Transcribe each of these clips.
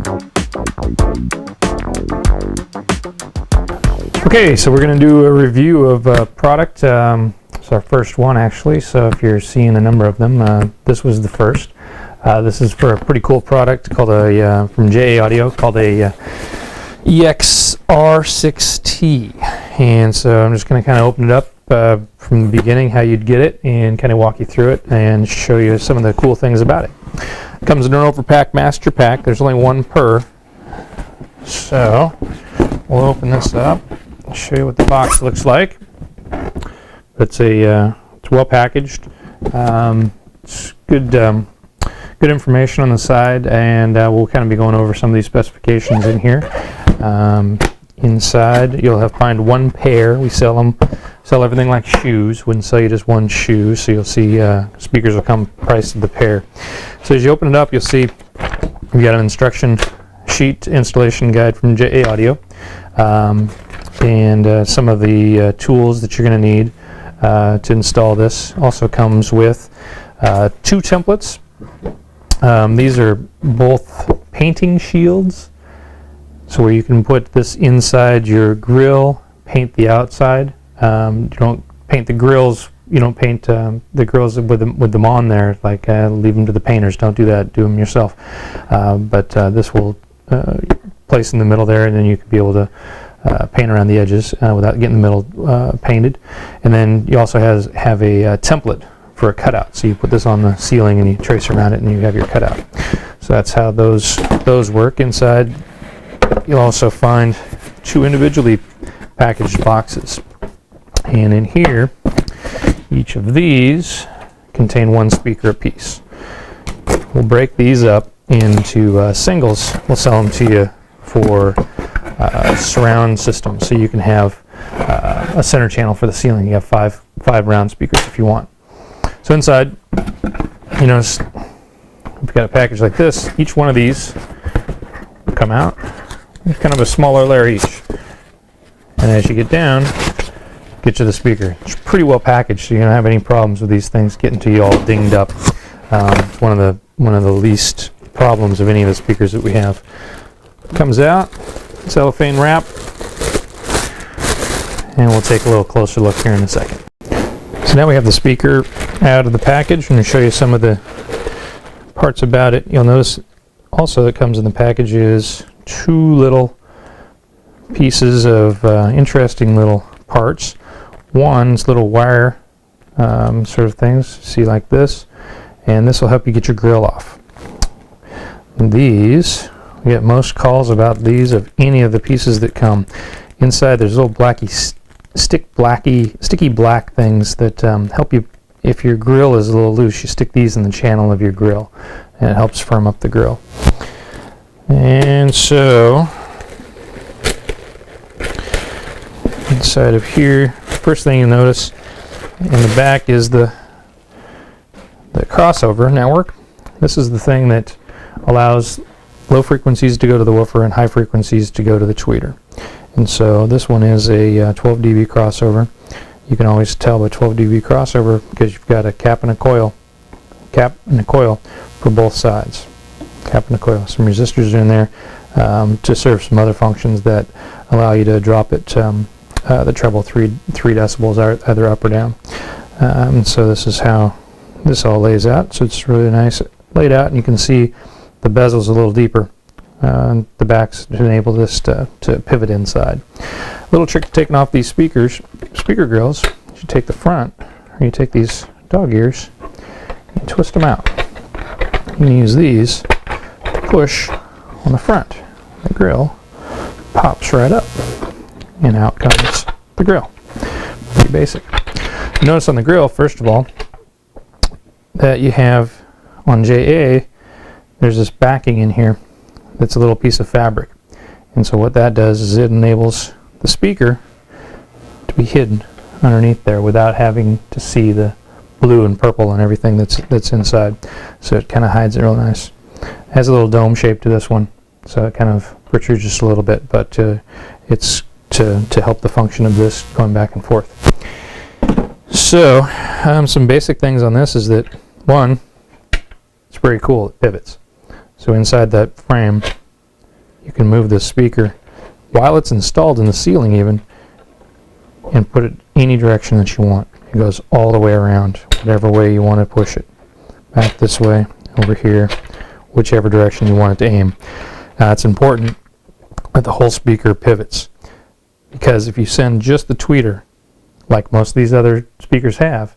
Okay, so we're going to do a review of a product. It's our first one actually, so if you're seeing a number of them, this was the first. This is for a pretty cool product called from JA Audio, called a EX-R6T. And so I'm just going to kind of open it up from the beginning, how you'd get it, and kind of walk you through it and show you some of the cool things about it. It comes in an overpack master pack. There's only one per. So we'll open this up. I'll show you what the box looks like. It's well packaged. It's good information on the side, and we'll kind of be going over some of these specifications in here. Inside, you'll find one pair. We sell everything like shoes. Wouldn't sell you just one shoe. So you'll see speakers will come priced of the pair. So as you open it up, you'll see we got an instruction sheet, installation guide from JA Audio. And some of the tools that you're going to need to install this. Also comes with 2 templates. These are both painting shields, so where you can put this inside your grill, paint the outside. You don't paint the grills. You don't paint the grills with them on there. Like leave them to the painters. Don't do that. Do them yourself. But this will place in the middle there, and then you can be able to paint around the edges without getting the middle painted. And then you also have a template for a cutout. So you put this on the ceiling and you trace around it and you have your cutout. So that's how those work. Inside you'll also find 2 individually packaged boxes. And in here, each of these contain 1 speaker apiece. We'll break these up into singles. We'll sell them to you for surround system, so you can have a center channel for the ceiling. You have five round speakers if you want. So inside, you notice we've got a package like this. Each one of these will come out. It's kind of a smaller layer each. And as you get down, get you the speaker. It's pretty well packaged, so you don't have any problems with these things getting to you all dinged up. It's one of the least problems of any of the speakers that we have. Comes out, cellophane wrap, and we'll take a little closer look here in a second. So now we have the speaker out of the package. I'm going to show you some of the parts about it. You'll notice also that comes in the package is 2 little pieces of interesting little parts. One's little wire sort of things, see, like this, and this will help you get your grill off. And these, we get most calls about these of any of the pieces that come. Inside there's little sticky black things that help you. If your grill is a little loose, you stick these in the channel of your grill, and it helps firm up the grill. And so inside of here, first thing you notice in the back is the crossover network. This is the thing that allows low frequencies to go to the woofer and high frequencies to go to the tweeter. And so this one is a 12 dB crossover. You can always tell by 12 dB crossover because you've got a cap and a coil for both sides. Cap and a coil. Some resistors are in there to serve some other functions that allow you to drop it the treble 3 decibels either up or down. So this is how this all lays out. So it's really nice laid out, and you can see the bezel's a little deeper. The backs to enable this to pivot inside. A little trick to taking off these speaker grills. You take the front, or you take these dog ears, and twist them out. You can use these to push on the front. The grill pops right up, and out comes the grill. Pretty basic. Notice on the grill, first of all, that you have on JA, there's this backing in here that's a little piece of fabric. And so what that does is it enables the speaker to be hidden underneath there without having to see the blue and purple and everything that's inside. So it kind of hides it real nice. It has a little dome shape to this one, so it kind of protrudes just a little bit, but it's to help the function of this going back and forth. So some basic things on this is that, one, it's very cool, it pivots. So inside that frame you can move this speaker while it's installed in the ceiling even, and put it any direction that you want. It goes all the way around, whatever way you want to push it. Back this way, over here, whichever direction you want it to aim. Now it's important that the whole speaker pivots, because if you send just the tweeter, like most of these other speakers have,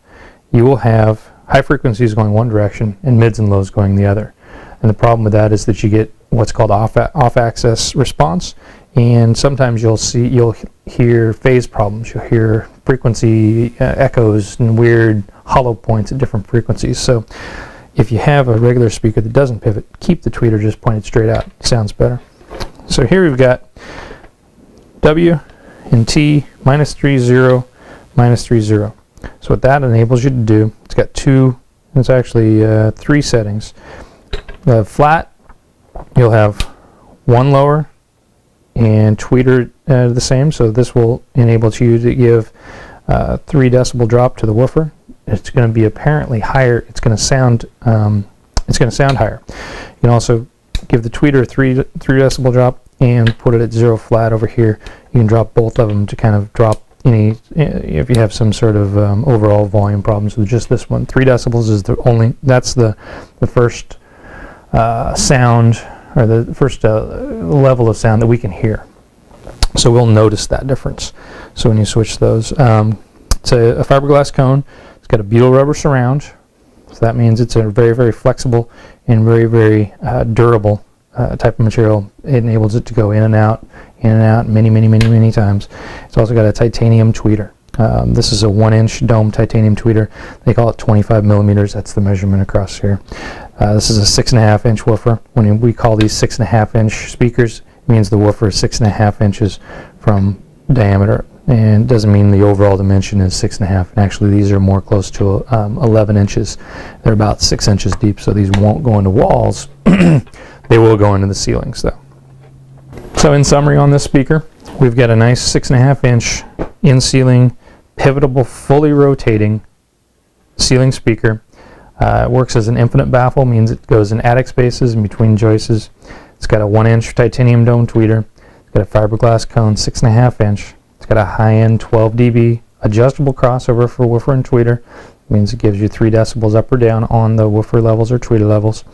you will have high frequencies going one direction and mids and lows going the other. And the problem with that is that you get what's called off-axis response, and sometimes you'll hear phase problems. You'll hear frequency echoes and weird hollow points at different frequencies. So if you have a regular speaker that doesn't pivot, keep the tweeter just pointed straight out. It sounds better. So here we've got W and T, -3, -3. So what that enables you to do, it's got it's actually 3 settings. Flat, you'll have 1 lower and tweeter the same, so this will enable you to give 3 decibel drop to the woofer. It's going to be apparently higher. It's going to sound higher. You can also give the tweeter a 3 decibel drop and put it at 0 flat over here. You can drop both of them to kind of drop any, if you have some sort of overall volume problems with just this one. 3 decibels is that's the first sound, or the first level of sound that we can hear. So we'll notice that difference. So when you switch those, it's a fiberglass cone. It's got a butyl rubber surround. So that means it's a very, very flexible and very, very durable type of material. It enables it to go in and out many, many, many, many times. It's also got a titanium tweeter. This is a 1-inch dome titanium tweeter. They call it 25 millimeters. That's the measurement across here. This is a 6.5-inch woofer. When we call these 6.5-inch speakers, it means the woofer is 6.5 inches from diameter, and it doesn't mean the overall dimension is 6.5. Actually, these are more close to 11 inches. They're about 6 inches deep, so these won't go into walls. They will go into the ceilings, though. So in summary on this speaker, we've got a nice 6.5-inch in-ceiling, pivotable, fully rotating ceiling speaker. It works as an infinite baffle, means it goes in attic spaces in between joists. It's got a 1-inch titanium dome tweeter. It's got a fiberglass cone, 6.5-inch. It's got a high-end 12 dB adjustable crossover for woofer and tweeter. It means it gives you 3 decibels up or down on the woofer levels or tweeter levels.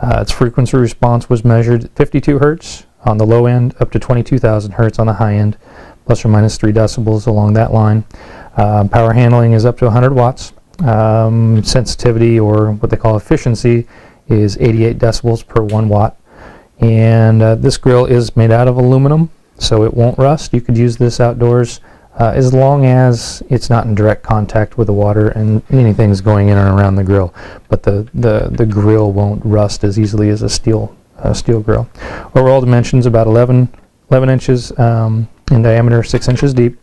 Its frequency response was measured at 52 hertz on the low end, up to 22,000 hertz on the high end, plus or minus 3 decibels along that line. Power handling is up to 100 watts. Sensitivity, or what they call efficiency, is 88 decibels per 1 watt. And this grill is made out of aluminum, so it won't rust. You could use this outdoors as long as it's not in direct contact with the water and anything's going in and around the grill. But the grill won't rust as easily as a steel grill. Overall dimensions about 11 inches in diameter, 6 inches deep.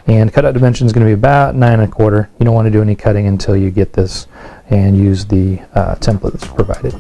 And cutout dimension is going to be about 9 1/4. You don't want to do any cutting until you get this and use the template that's provided.